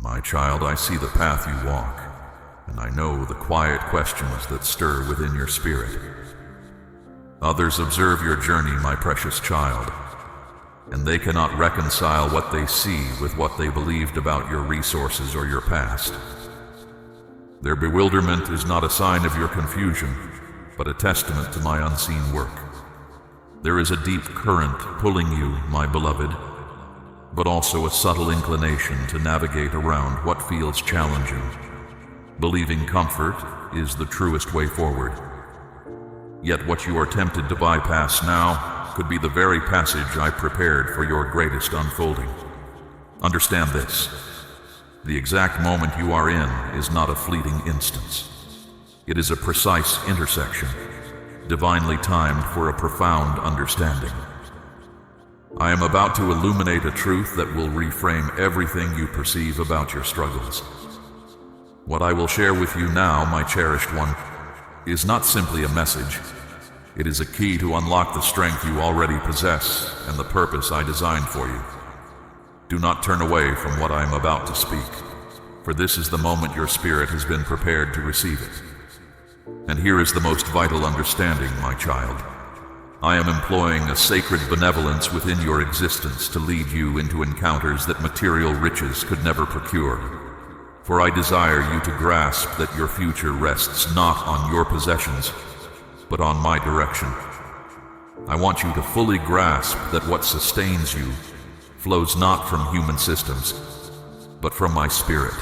My child, I see the path you walk, and I know the quiet questions that stir within your spirit. Others observe your journey, my precious child, and they cannot reconcile what they see with what they believed about your resources or your past. Their bewilderment is not a sign of your confusion, but a testament to my unseen work. There is a deep current pulling you, my beloved, but also a subtle inclination to navigate around what feels challenging. Believing comfort is the truest way forward. Yet what you are tempted to bypass now could be the very passage I prepared for your greatest unfolding. Understand this. The exact moment you are in is not a fleeting instance. It is a precise intersection, divinely timed for a profound understanding. I am about to illuminate a truth that will reframe everything you perceive about your struggles. What I will share with you now, my cherished one, is not simply a message. It is a key to unlock the strength you already possess and the purpose I designed for you. Do not turn away from what I am about to speak, for this is the moment your spirit has been prepared to receive it. And here is the most vital understanding, my child. I am employing a sacred benevolence within your existence to lead you into encounters that material riches could never procure. For I desire you to grasp that your future rests not on your possessions, but on my direction. I want you to fully grasp that what sustains you flows not from human systems, but from my spirit.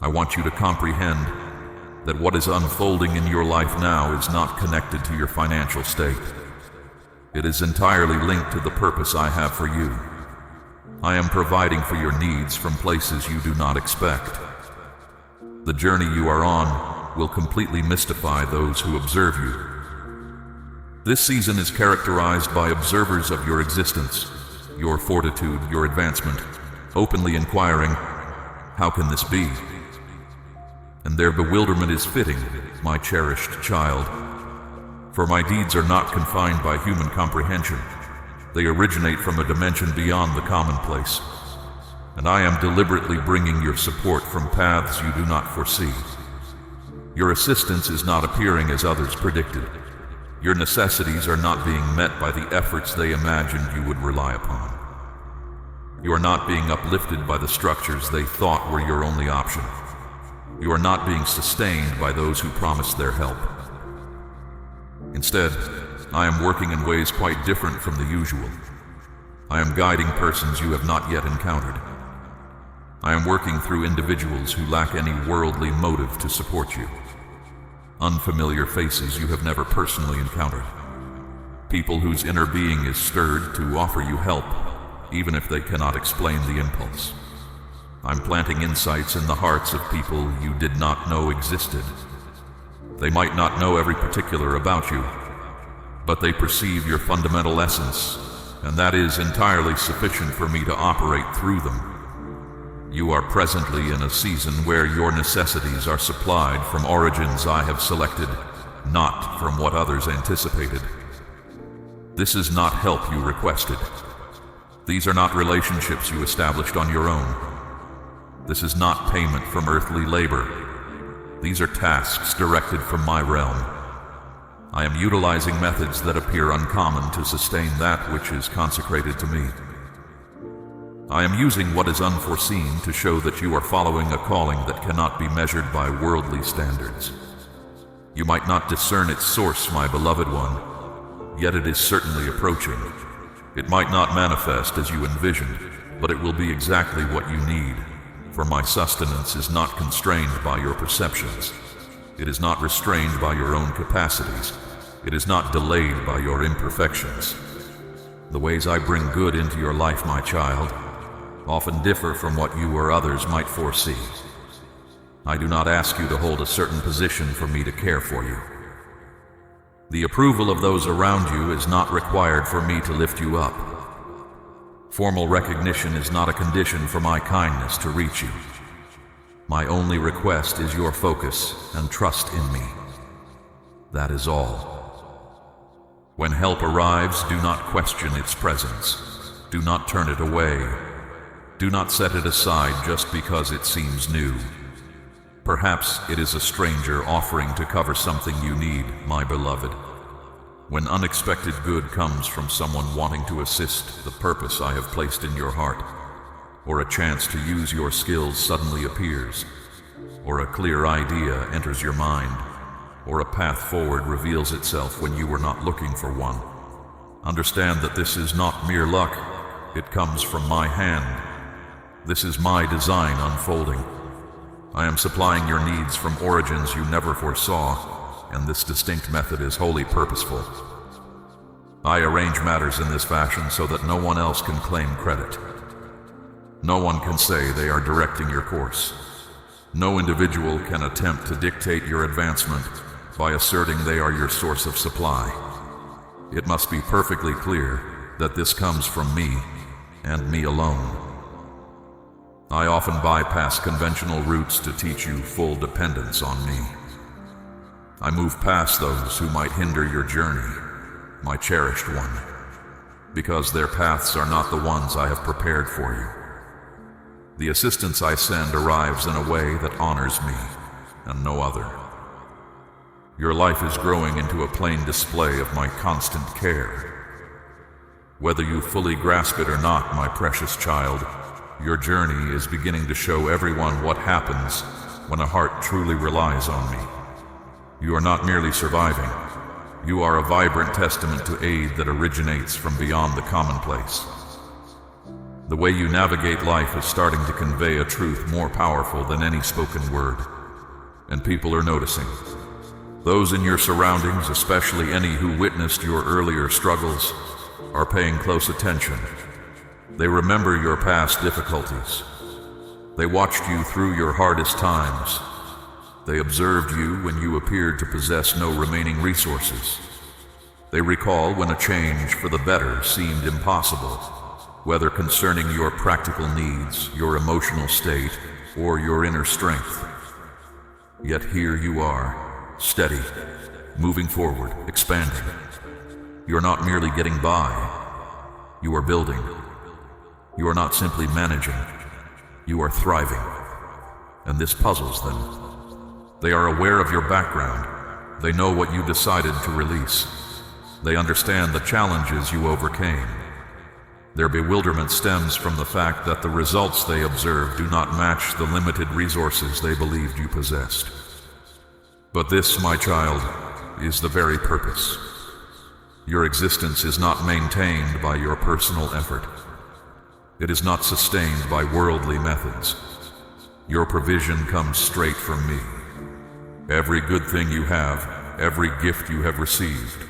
I want you to comprehend that what is unfolding in your life now is not connected to your financial state. It is entirely linked to the purpose I have for you. I am providing for your needs from places you do not expect. The journey you are on will completely mystify those who observe you. This season is characterized by observers of your existence, your fortitude, your advancement, openly inquiring, "How can this be?" And their bewilderment is fitting, my cherished child, for my deeds are not confined by human comprehension. They originate from a dimension beyond the commonplace, and I am deliberately bringing your support from paths you do not foresee. Your assistance is not appearing as others predicted. Your necessities are not being met by the efforts they imagined you would rely upon. You are not being uplifted by the structures they thought were your only option. You are not being sustained by those who promised their help. Instead, I am working in ways quite different from the usual. I am guiding persons you have not yet encountered. I am working through individuals who lack any worldly motive to support you. Unfamiliar faces you have never personally encountered. People whose inner being is stirred to offer you help, even if they cannot explain the impulse. I'm planting insights in the hearts of people you did not know existed. They might not know every particular about you, but they perceive your fundamental essence, and that is entirely sufficient for me to operate through them. You are presently in a season where your necessities are supplied from origins I have selected, not from what others anticipated. This is not help you requested. These are not relationships you established on your own. This is not payment from earthly labor. These are tasks directed from my realm. I am utilizing methods that appear uncommon to sustain that which is consecrated to me. I am using what is unforeseen to show that you are following a calling that cannot be measured by worldly standards. You might not discern its source, my beloved one, yet it is certainly approaching. It might not manifest as you envisioned, but it will be exactly what you need. For my sustenance is not constrained by your perceptions. It is not restrained by your own capacities. It is not delayed by your imperfections. The ways I bring good into your life, my child, often differ from what you or others might foresee. I do not ask you to hold a certain position for me to care for you. The approval of those around you is not required for me to lift you up. Formal recognition is not a condition for my kindness to reach you. My only request is your focus and trust in me. That is all. When help arrives, do not question its presence. Do not turn it away. Do not set it aside just because it seems new. Perhaps it is a stranger offering to cover something you need, my beloved. When unexpected good comes from someone wanting to assist the purpose I have placed in your heart, or a chance to use your skills suddenly appears, or a clear idea enters your mind, or a path forward reveals itself when you were not looking for one, understand that this is not mere luck. It comes from my hand. This is my design unfolding. I am supplying your needs from origins you never foresaw, and this distinct method is wholly purposeful. I arrange matters in this fashion so that no one else can claim credit. No one can say they are directing your course. No individual can attempt to dictate your advancement by asserting they are your source of supply. It must be perfectly clear that this comes from me and me alone. I often bypass conventional routes to teach you full dependence on me. I move past those who might hinder your journey, my cherished one, because their paths are not the ones I have prepared for you. The assistance I send arrives in a way that honors me and no other. Your life is growing into a plain display of my constant care. Whether you fully grasp it or not, my precious child, your journey is beginning to show everyone what happens when a heart truly relies on me. You are not merely surviving. You are a vibrant testament to aid that originates from beyond the commonplace. The way you navigate life is starting to convey a truth more powerful than any spoken word, and people are noticing. Those in your surroundings, especially any who witnessed your earlier struggles, are paying close attention. They remember your past difficulties. They watched you through your hardest times. They observed you when you appeared to possess no remaining resources. They recall when a change for the better seemed impossible, whether concerning your practical needs, your emotional state, or your inner strength. Yet here you are, steady, moving forward, expanding. You're not merely getting by. You are building. You are not simply managing. You are thriving. And this puzzles them. They are aware of your background. They know what you decided to release. They understand the challenges you overcame. Their bewilderment stems from the fact that the results they observe do not match the limited resources they believed you possessed. But this, my child, is the very purpose. Your existence is not maintained by your personal effort. It is not sustained by worldly methods. Your provision comes straight from me. Every good thing you have, every gift you have received,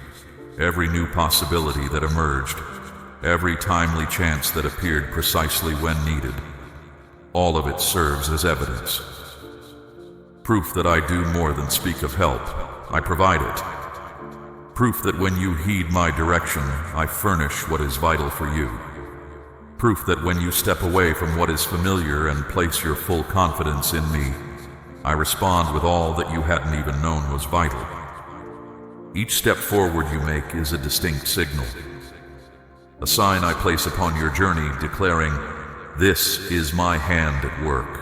every new possibility that emerged, every timely chance that appeared precisely when needed, all of it serves as evidence. Proof that I do more than speak of help, I provide it. Proof that when you heed my direction, I furnish what is vital for you. Proof that when you step away from what is familiar and place your full confidence in me, I respond with all that you hadn't even known was vital. Each step forward you make is a distinct signal, a sign I place upon your journey declaring, "This is my hand at work."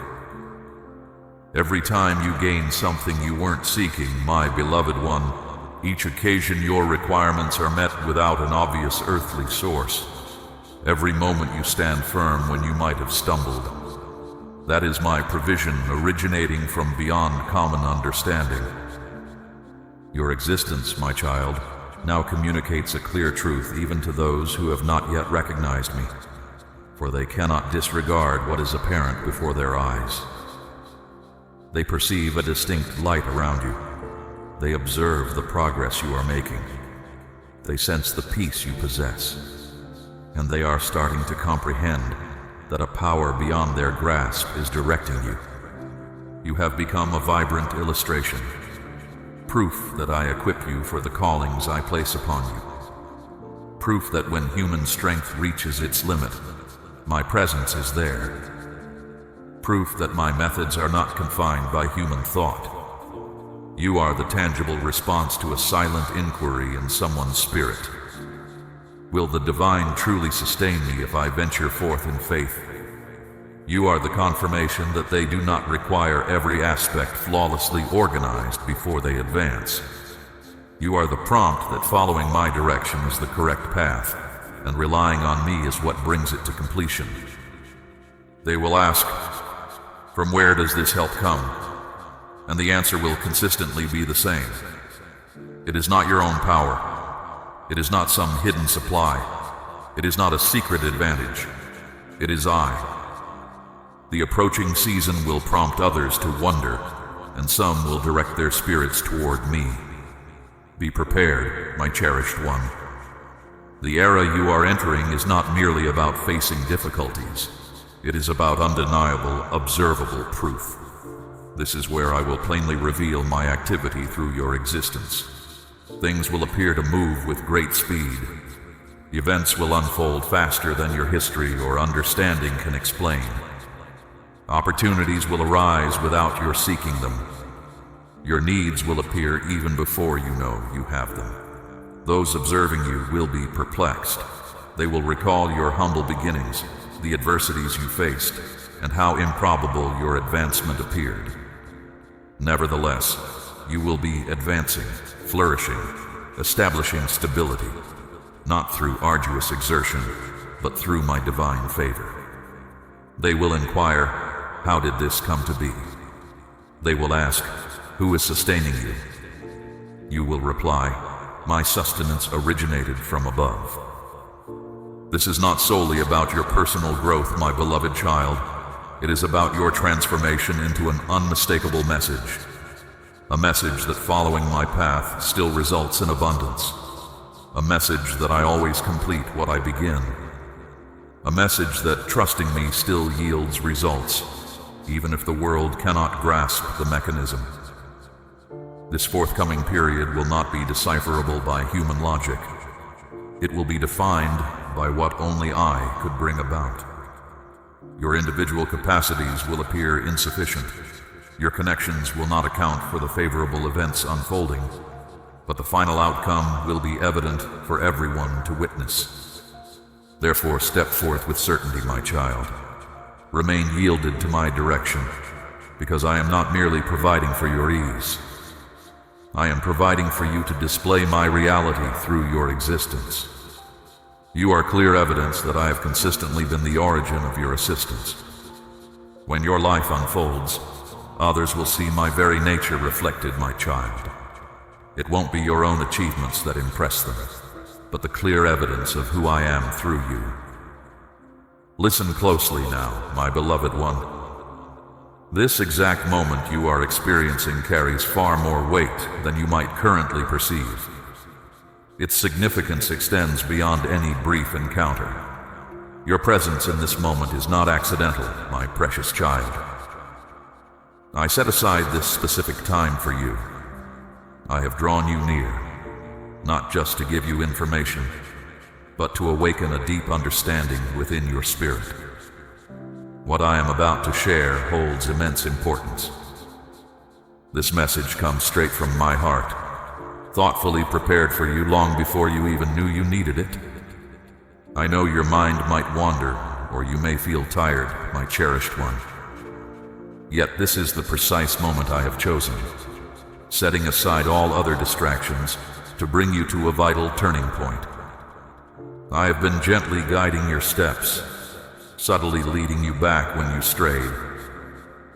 Every time you gain something you weren't seeking, my beloved one, each occasion your requirements are met without an obvious earthly source. Every moment you stand firm when you might have stumbled. That is my provision originating from beyond common understanding. Your existence, my child, now communicates a clear truth even to those who have not yet recognized me, for they cannot disregard what is apparent before their eyes. They perceive a distinct light around you. They observe the progress you are making. They sense the peace you possess, and they are starting to comprehend that a power beyond their grasp is directing you. You have become a vibrant illustration, proof that I equip you for the callings I place upon you. Proof that when human strength reaches its limit, my presence is there. Proof that my methods are not confined by human thought. You are the tangible response to a silent inquiry in someone's spirit. Will the divine truly sustain me if I venture forth in faith? You are the confirmation that they do not require every aspect flawlessly organized before they advance. You are the prompt that following my direction is the correct path, and relying on me is what brings it to completion. They will ask, "From where does this help come?" And the answer will consistently be the same. It is not your own power. It is not some hidden supply. It is not a secret advantage. It is I. The approaching season will prompt others to wonder, and some will direct their spirits toward me. Be prepared, my cherished one. The era you are entering is not merely about facing difficulties. It is about undeniable, observable proof. This is where I will plainly reveal my activity through your existence. Things will appear to move with great speed. Events will unfold faster than your history or understanding can explain. Opportunities will arise without your seeking them. Your needs will appear even before you know you have them. Those observing you will be perplexed. They will recall your humble beginnings, the adversities you faced, and how improbable your advancement appeared. Nevertheless, you will be advancing, flourishing, establishing stability, not through arduous exertion, but through my divine favor. They will inquire, "How did this come to be?" They will ask, "Who is sustaining you?" You will reply, "My sustenance originated from above." This is not solely about your personal growth, my beloved child. It is about your transformation into an unmistakable message. A message that following my path still results in abundance. A message that I always complete what I begin. A message that trusting me still yields results, even if the world cannot grasp the mechanism. This forthcoming period will not be decipherable by human logic. It will be defined by what only I could bring about. Your individual capacities will appear insufficient. Your connections will not account for the favorable events unfolding, but the final outcome will be evident for everyone to witness. Therefore, step forth with certainty, my child. Remain yielded to my direction, because I am not merely providing for your ease. I am providing for you to display my reality through your existence. You are clear evidence that I have consistently been the origin of your assistance. When your life unfolds, others will see my very nature reflected, my child. It won't be your own achievements that impress them, but the clear evidence of who I am through you. Listen closely now, my beloved one. This exact moment you are experiencing carries far more weight than you might currently perceive. Its significance extends beyond any brief encounter. Your presence in this moment is not accidental, my precious child. I set aside this specific time for you. I have drawn you near, not just to give you information, but to awaken a deep understanding within your spirit. What I am about to share holds immense importance. This message comes straight from my heart, thoughtfully prepared for you long before you even knew you needed it. I know your mind might wander, or you may feel tired, my cherished one. Yet this is the precise moment I have chosen, setting aside all other distractions to bring you to a vital turning point. I have been gently guiding your steps, subtly leading you back when you strayed,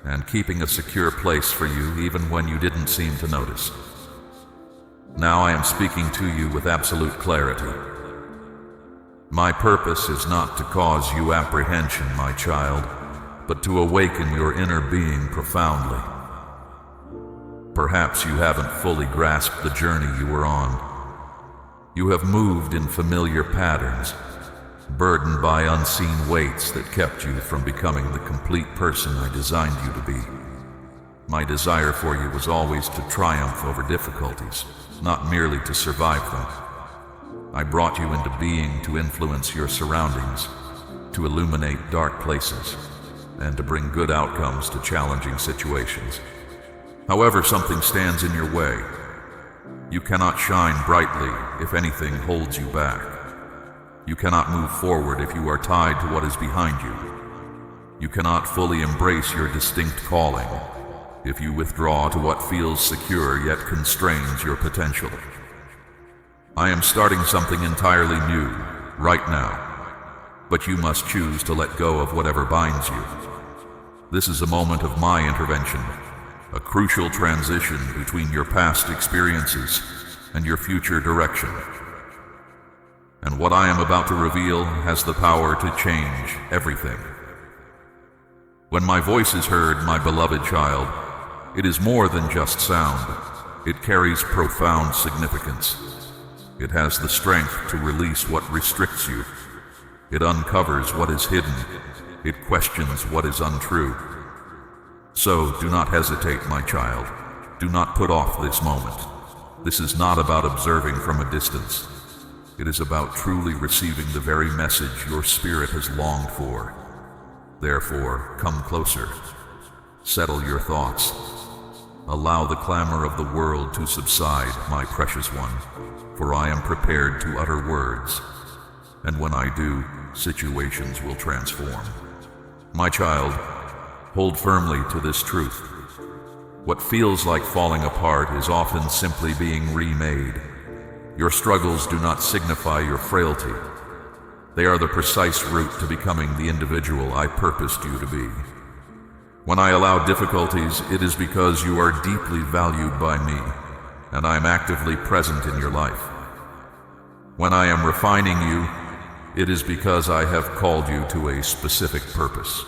and keeping a secure place for you even when you didn't seem to notice. Now I am speaking to you with absolute clarity. My purpose is not to cause you apprehension, my child, but to awaken your inner being profoundly. Perhaps you haven't fully grasped the journey you were on. You have moved in familiar patterns, burdened by unseen weights that kept you from becoming the complete person I designed you to be. My desire for you was always to triumph over difficulties, not merely to survive them. I brought you into being to influence your surroundings, to illuminate dark places, and to bring good outcomes to challenging situations. However, something stands in your way. You cannot shine brightly if anything holds you back. You cannot move forward if you are tied to what is behind you. You cannot fully embrace your distinct calling if you withdraw to what feels secure yet constrains your potential. I am starting something entirely new, right now, but you must choose to let go of whatever binds you. This is a moment of my intervention, a crucial transition between your past experiences and your future direction. And what I am about to reveal has the power to change everything. When my voice is heard, my beloved child, it is more than just sound. It carries profound significance. It has the strength to release what restricts you. It uncovers what is hidden. It questions what is untrue. So do not hesitate, my child. Do not put off this moment. This is not about observing from a distance. It is about truly receiving the very message your spirit has longed for. Therefore, come closer. Settle your thoughts. Allow the clamor of the world to subside, my precious one, for I am prepared to utter words, and when I do, situations will transform. My child, hold firmly to this truth. What feels like falling apart is often simply being remade. Your struggles do not signify your frailty. They are the precise route to becoming the individual I purposed you to be. When I allow difficulties, it is because you are deeply valued by me, and I am actively present in your life. When I am refining you, it is because I have called you to a specific purpose.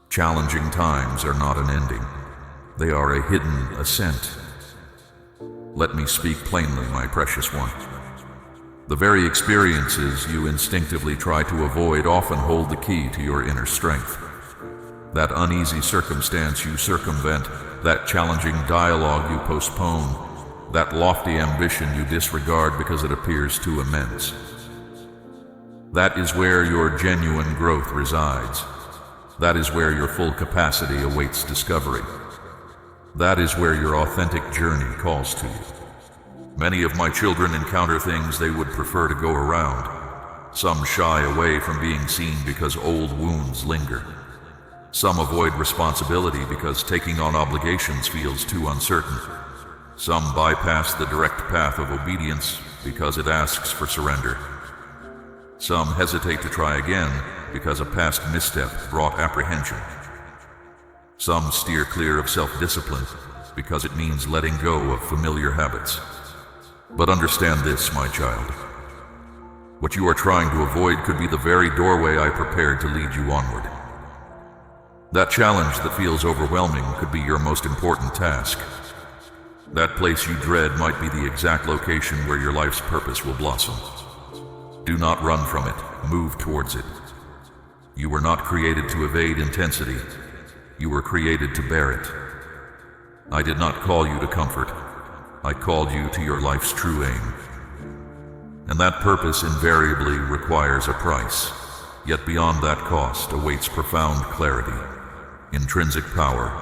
Challenging times are not an ending. They are a hidden ascent. Let me speak plainly, my precious one. The very experiences you instinctively try to avoid often hold the key to your inner strength. That uneasy circumstance you circumvent, that challenging dialogue you postpone, that lofty ambition you disregard because it appears too immense. That is where your genuine growth resides. That is where your full capacity awaits discovery. That is where your authentic journey calls to you. Many of my children encounter things they would prefer to go around. Some shy away from being seen because old wounds linger. Some avoid responsibility because taking on obligations feels too uncertain. Some bypass the direct path of obedience because it asks for surrender. Some hesitate to try again because a past misstep brought apprehension. Some steer clear of self-discipline because it means letting go of familiar habits. But understand this, my child. What you are trying to avoid could be the very doorway I prepared to lead you onward. That challenge that feels overwhelming could be your most important task. That place you dread might be the exact location where your life's purpose will blossom. Do not run from it, move towards it. You were not created to evade intensity. You were created to bear it. I did not call you to comfort. I called you to your life's true aim. And that purpose invariably requires a price. Yet beyond that cost awaits profound clarity, intrinsic power,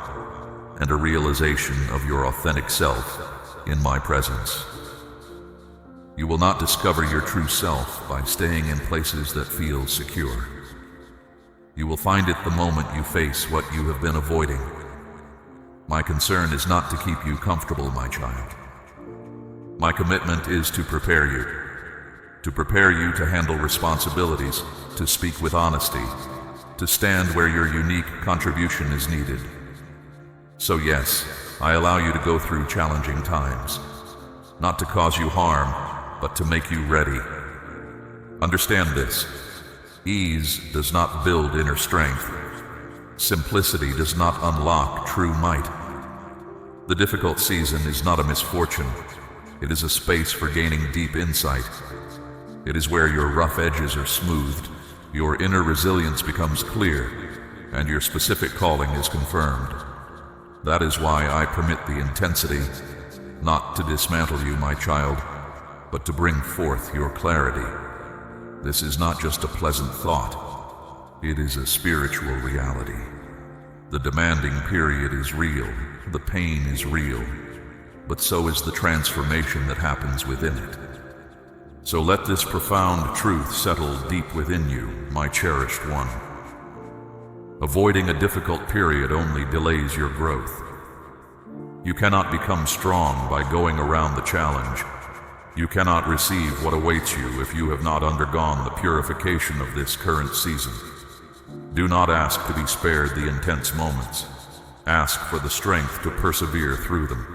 and a realization of your authentic self in my presence. You will not discover your true self by staying in places that feel secure. You will find it the moment you face what you have been avoiding. My concern is not to keep you comfortable, my child. My commitment is to prepare you to handle responsibilities, to speak with honesty, to stand where your unique contribution is needed. So yes, I allow you to go through challenging times, not to cause you harm, but to make you ready. Understand this: ease does not build inner strength. Simplicity does not unlock true might. The difficult season is not a misfortune. It is a space for gaining deep insight. It is where your rough edges are smoothed, your inner resilience becomes clear, and your specific calling is confirmed. That is why I permit the intensity, not to dismantle you, my child, but to bring forth your clarity. This is not just a pleasant thought. It is a spiritual reality. The demanding period is real, the pain is real, but so is the transformation that happens within it. So let this profound truth settle deep within you, my cherished one. Avoiding a difficult period only delays your growth. You cannot become strong by going around the challenge. You cannot receive what awaits you if you have not undergone the purification of this current season. Do not ask to be spared the intense moments. Ask for the strength to persevere through them.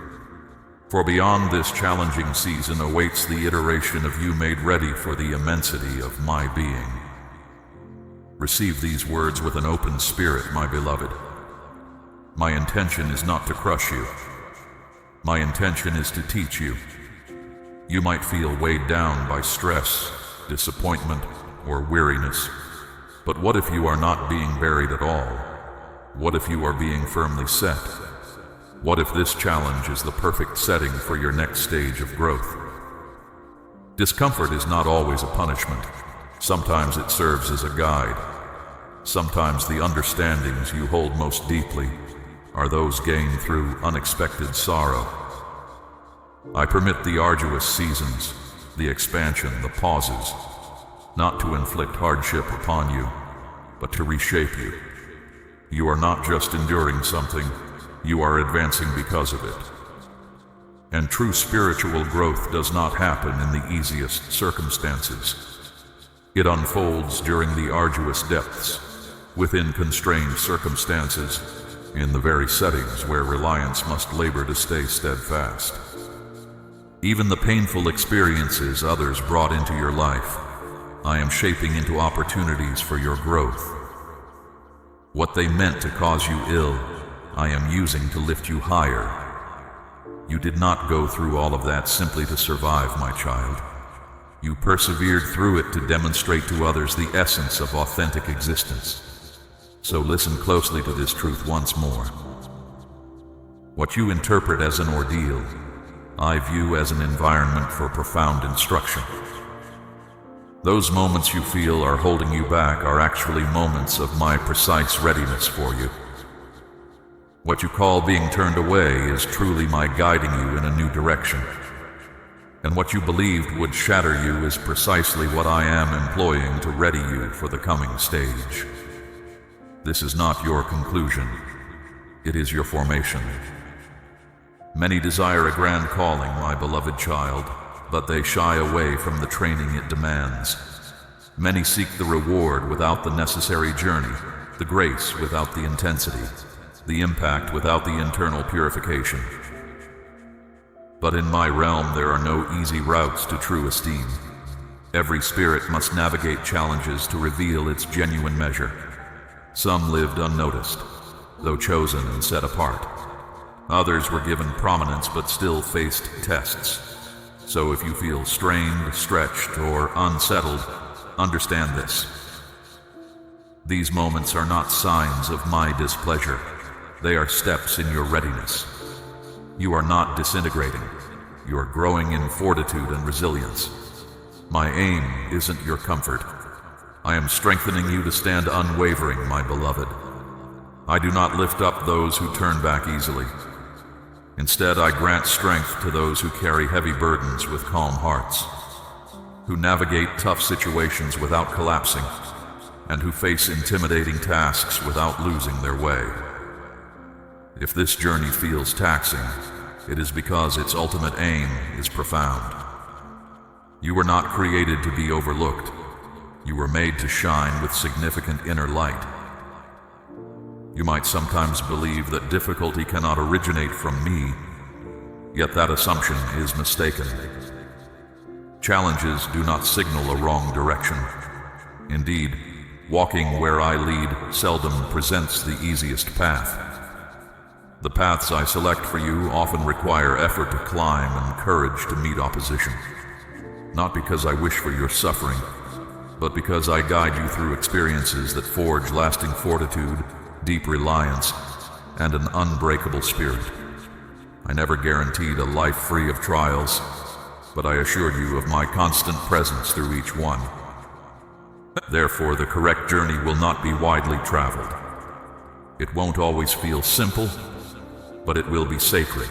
For beyond this challenging season awaits the iteration of you made ready for the immensity of my being. Receive these words with an open spirit, my beloved. My intention is not to crush you. My intention is to teach you. You might feel weighed down by stress, disappointment, or weariness. But what if you are not being buried at all? What if you are being firmly set? What if this challenge is the perfect setting for your next stage of growth? Discomfort is not always a punishment. Sometimes it serves as a guide. Sometimes the understandings you hold most deeply are those gained through unexpected sorrow. I permit the arduous seasons, the expansion, the pauses, not to inflict hardship upon you, but to reshape you. You are not just enduring something, you are advancing because of it. And true spiritual growth does not happen in the easiest circumstances. It unfolds during the arduous depths, within constrained circumstances, in the very settings where reliance must labor to stay steadfast. Even the painful experiences others brought into your life, I am shaping into opportunities for your growth. What they meant to cause you ill, I am using to lift you higher. You did not go through all of that simply to survive, my child. You persevered through it to demonstrate to others the essence of authentic existence. So listen closely to this truth once more. What you interpret as an ordeal, I view as an environment for profound instruction. Those moments you feel are holding you back are actually moments of my precise readiness for you. What you call being turned away is truly my guiding you in a new direction. And what you believed would shatter you is precisely what I am employing to ready you for the coming stage. This is not your conclusion, it is your formation. Many desire a grand calling, my beloved child, but they shy away from the training it demands. Many seek the reward without the necessary journey, the grace without the intensity, the impact without the internal purification. But in my realm there are no easy routes to true esteem. Every spirit must navigate challenges to reveal its genuine measure. Some lived unnoticed, though chosen and set apart. Others were given prominence but still faced tests. So if you feel strained, stretched, or unsettled, understand this. These moments are not signs of my displeasure. They are steps in your readiness. You are not disintegrating. You are growing in fortitude and resilience. My aim isn't your comfort. I am strengthening you to stand unwavering, my beloved. I do not lift up those who turn back easily. Instead, I grant strength to those who carry heavy burdens with calm hearts, who navigate tough situations without collapsing, and who face intimidating tasks without losing their way. If this journey feels taxing, it is because its ultimate aim is profound. You were not created to be overlooked. You were made to shine with significant inner light. You might sometimes believe that difficulty cannot originate from me, yet that assumption is mistaken. Challenges do not signal a wrong direction. Indeed, walking where I lead seldom presents the easiest path. The paths I select for you often require effort to climb and courage to meet opposition. Not because I wish for your suffering, but because I guide you through experiences that forge lasting fortitude, deep reliance, and an unbreakable spirit. I never guaranteed a life free of trials, but I assured you of my constant presence through each one. Therefore, the correct journey will not be widely traveled. It won't always feel simple, but it will be sacred.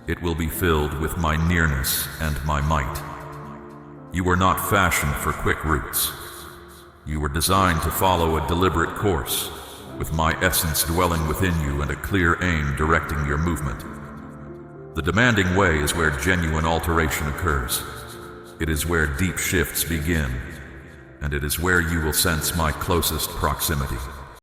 It will be filled with my nearness and my might. You were not fashioned for quick routes. You were designed to follow a deliberate course, with my essence dwelling within you and a clear aim directing your movement. The demanding way is where genuine alteration occurs. It is where deep shifts begin, and it is where you will sense my closest proximity.